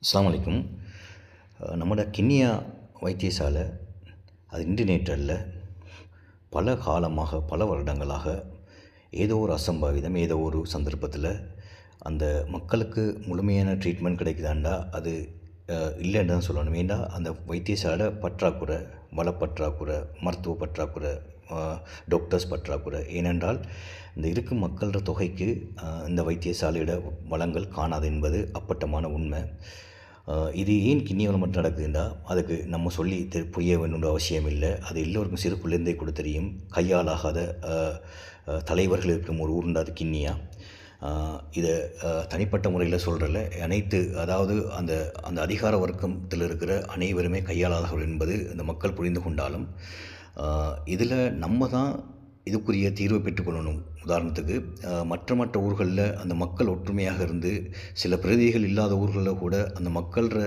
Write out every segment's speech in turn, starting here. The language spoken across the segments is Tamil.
அஸ்ஸலாமு அலைக்கும். நம்மட கிண்ணியா வைத்தியசாலை அது இன்று நேற்று அல்ல, பல காலமாக பல வருடங்களாக ஏதோ ஒரு அசம்பாவிதம் ஏதோ ஒரு சந்தர்ப்பத்தில் அந்த மக்களுக்கு முழுமையான ட்ரீட்மெண்ட் கிடைக்குதாண்டா அது இல்லைன்னு தான் சொல்லணும். ஏன்டா அந்த வைத்தியசாலை பற்றாக்குறை, வளப்பற்றாக்குறை, மருத்துவ பற்றாக்குறை, டாக்டர்ஸ் பற்றாக்குறை. ஏனென்றால் இந்த இருக்கும் மக்களோட தொகைக்கு இந்த வைத்தியசாலையோட வளங்கள் காணாது என்பது அப்பட்டமான உண்மை. இது ஏன் கிண்ணியாவில் மட்டும் நடக்குதுண்டா அதுக்கு நம்ம சொல்லி புரிய வேணுன்ற அவசியம் இல்லை. அது எல்லோருக்கும் சிறு பிள்ளைந்தே கூட தெரியும். கையாலாகாத தலைவர்கள் இருக்கும் ஒரு ஊருண்டா அது கிண்ணியா. இதை தனிப்பட்ட முறையில் சொல்கிறல அனைத்து, அதாவது அந்த அந்த அதிகார வர்க்கத்தில் இருக்கிற அனைவருமே கையாளாதவர்கள் என்பது இந்த மக்கள் புரிந்து கொண்டாலும் இதில் நம்ம தான் இதுக்குரிய தீர்வை பெற்றுக்கொள்ளணும். உதாரணத்துக்கு மற்ற ஊர்களில் அந்த மக்கள் ஒற்றுமையாக இருந்து, சில பிரதிகள் இல்லாத ஊர்களில் கூட அந்த மக்கள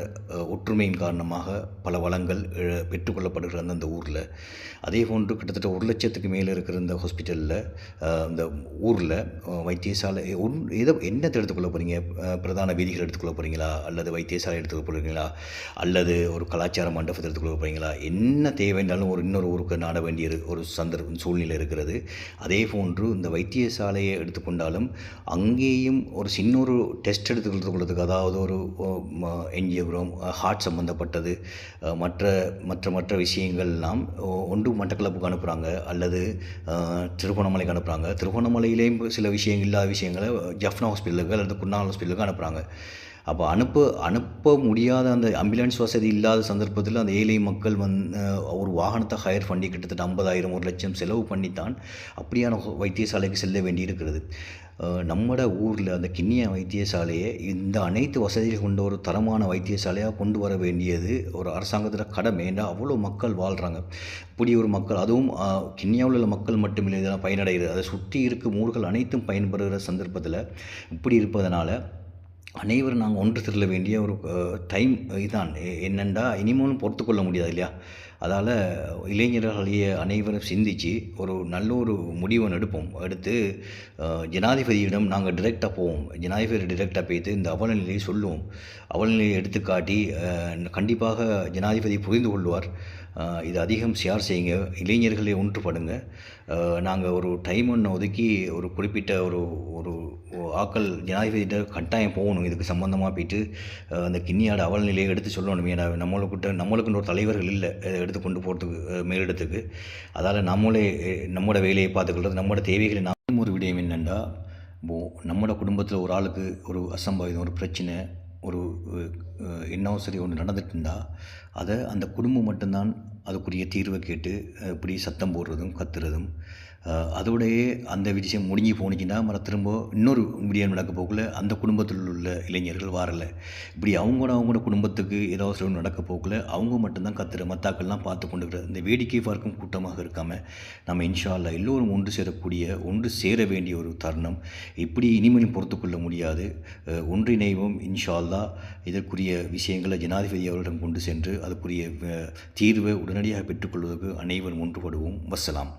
ஒற்றுமையின் காரணமாக பல வளங்கள் பெற்றுக்கொள்ளப்படுகிற அந்த ஊரில், அதே போன்று கிட்டத்தட்ட 1,00,000க்கு மேலே இருக்கிற இந்த ஹாஸ்பிட்டலில், இந்த ஊரில் வைத்தியசாலை என்னத்தை எடுத்துக்கொள்ள போகிறீங்க? பிரதான வீதிகள் எடுத்துக்கொள்ள போகிறீங்களா, அல்லது வைத்தியசாலை எடுத்துக்கொள்ள போகிறீங்களா, அல்லது ஒரு கலாச்சார மண்டபத்தை எடுத்துக்கொள்ள போகிறீங்களா? என்ன தேவைன்றாலும் இன்னொரு ஊருக்கு நாட வேண்டிய ஒரு சூழ்நிலை இருக்கிறது. அதே போன்று இந்த வைத்தியசாலையை எடுத்துக்கொண்டாலும் அங்கேயும் ஒரு சின்ன ஒரு டெஸ்ட் எடுத்துக்கொள்றதுக்கு, அதாவது ஒரு என்ஜியோகிராம், ஹார்ட் சம்மந்தப்பட்டது, மற்ற விஷயங்கள்லாம் ஒன்று மட்டக்களப்புக்கு அனுப்புகிறாங்க, அல்லது திருகோணமலைக்கு அனுப்புகிறாங்க. திருகோணமலையிலேயும் சில விஷயங்கள் இல்லாத விஷயங்களை ஜஃப்னா ஹாஸ்பிட்டலுக்கு அல்லது குர்நால் ஹாஸ்பிட்டலுக்கு அனுப்புகிறாங்க. அப்போ அனுப்ப முடியாத அந்த ஆம்புலன்ஸ் வசதி இல்லாத சந்தர்ப்பத்தில் அந்த ஏழை மக்கள் ஒரு வாகனத்தை ஹையர் பண்ணி கிட்டத்தட்ட 50,000 1,00,000 செலவு பண்ணித்தான் அப்படியான வைத்தியசாலைக்கு செல்ல வேண்டி இருக்கிறது. நம்மட ஊரில் அந்த கிண்ணியா வைத்தியசாலையை இந்த அனைத்து வசதிகள் கொண்ட ஒரு தரமான வைத்தியசாலையாக கொண்டு வர வேண்டியது ஒரு அரசாங்கத்தில் கடமை. ஏன்னா அவ்வளோ மக்கள் வாழ்கிறாங்க. இப்படி ஒரு மக்கள், அதுவும் கிண்ணியாவில் உள்ள மக்கள் மட்டுமில்லை இதெல்லாம் பயனடைகிறது, அதை சுற்றி இருக்கும் ஊர்கள் அனைத்தும் பயன்படுகிற சந்தர்ப்பத்தில் இப்படி இருப்பதனால அனைவரும் நாங்கள் ஒன்று திரள வேண்டிய ஒரு டைம் இதுதான். என்னென்னா இனிமேலும் பொறுத்துக்கொள்ள முடியாது இல்லையா? அதால் இளைஞர்களையே அனைவரும் சிந்தித்து ஒரு நல்ல ஒரு முடிவை எடுத்து ஜனாதிபதியிடம் நாங்கள் டிரெக்டாக போவோம். ஜனாதிபதி டிரெக்டாக போய்த்து இந்த அவலநிலையை சொல்லுவோம். அவலநிலையை எடுத்துக்காட்டி கண்டிப்பாக ஜனாதிபதி புரிந்து கொள்வார். இது அதிகம் ஷேர் செய்யுங்க, இளைஞர்களே ஒன்றுபடுங்க. நாங்கள் ஒரு டைம் ஒன்று ஒதுக்கி ஒரு குறிப்பிட்ட ஒரு ஆக்கள் ஜனாதிபதிகிட்ட கட்டாயம் போகணும். இதுக்கு சம்மந்தமாக போய்ட்டு அந்த கிண்ணியாட அவல்நிலையை எடுத்து சொல்லணும். ஏன்னா நம்மளுக்குன்னு ஒரு தலைவர்கள் இல்லை எடுத்து கொண்டு போகிறதுக்கு மேலிடத்துக்கு. அதால் நம்மளோட வேலையை பார்த்துக்கிறது, நம்மளோட தேவைகளை ஒரு விடயம் என்னென்னா, நம்மளோட குடும்பத்தில் ஒரு ஆளுக்கு ஒரு அசம்பாவிதம், ஒரு பிரச்சனை, ஒரு சரி ஒன்று நடந்துட்டுருந்தா அதை அந்த குடும்பம் மட்டும்தான் அதுக்குரிய தீர்வை கேட்டு இப்படி சத்தம் போடுறதும் கத்துறதும், அதோடையே அந்த விஷயம் முடிஞ்சு போனிச்சுன்னா திரும்ப இன்னொரு விடியம் நடக்க போகல அந்த குடும்பத்தில் உள்ள இளைஞர்கள் வரலை. இப்படி அவங்களோட குடும்பத்துக்கு ஏதாவது சில நடக்க போகல அவங்க மட்டும்தான் கத்துற, மத்தாக்கள்லாம் பார்த்து கொண்டுக்கிற இந்த வேடிக்கை பார்க்கும் கூட்டமாக இருக்காமல் நம்ம இன்ஷா அல்லாஹ் எல்லோரும் ஒன்று சேர வேண்டிய ஒரு தருணம். இப்படி இனிமேலும் பொறுத்துக்கொள்ள முடியாது. ஒன்றிணைவோம் இன்ஷா அல்லாஹ். இதற்குரிய விஷயங்களை ஜனாதிபதி அவர்களிடம் கொண்டு சென்று அதுக்குரிய தீர்வை உடனடியாக பெற்றுக்கொள்வதற்கு அனைவரும் ஒன்றுபடுவோம். வஸ்ஸலாம்.